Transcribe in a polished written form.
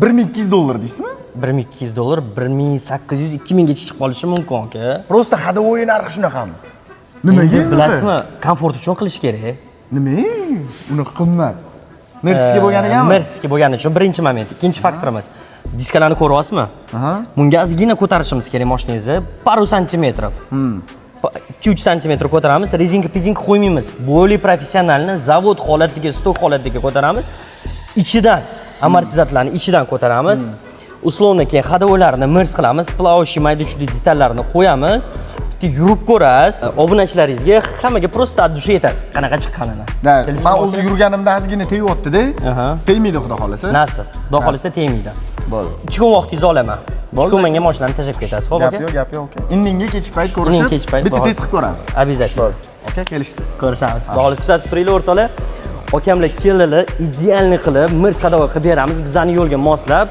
$1200 deysizmi? $1200, 1800, 2000 gacha chiqib qolishi mumkin aka. Prosta ходовой narxi shunaqami? Nimaga? Bilasizmi, komfort uchun qilish kerak. Nima? Unaqa qimmat. Mersiga bo'lganiganmi? Mersiga bo'lgani uchun birinchi moment. Ikkinchi faktorimiz. Diskalarni ko'ryapsizmi? Bunga ozgina ko'tarishimiz kerak mashinangizni, paru santimetrov. 2-3 santimetr ko'taramiz, rezinka pizinka qo'ymaymiz. Более professionalni zavod holatiga, stok holatiga ko'taramiz. Ichidan amortizatorlarni ichidan ko'taramiz. Условно keyin ходовойlarni mers qilamiz, plovshi mayda-chuyda detallarni qo'yamiz. Bitta yurib ko'rasiz. Obunachilaringizga hammaga prosta от dusha yetasiz. Qanaqa chiqqanini. Men o'zi yurganimda ozgina tegyapti-da. Tegmaydi xudo xolasa. Nasib. Xudo xolasa tegmaydi. Bo'ldi. 2 kun vaqtingizni olaman. 2 kun menga mashinani tashlab ketasiz, xo'p aka? Gap yo'q, aka. Indinga kechki payt ko'rishib, bitta test qilib ko'ramiz. Обязательно. Aka, kelishdi. Ko'rishamiz. Xolis kuzatib turinglar o'rtoqlar. Akamlar keldilar, idealni qilib, mirs ходовой qilib beramiz, bizani yo'lga moslab.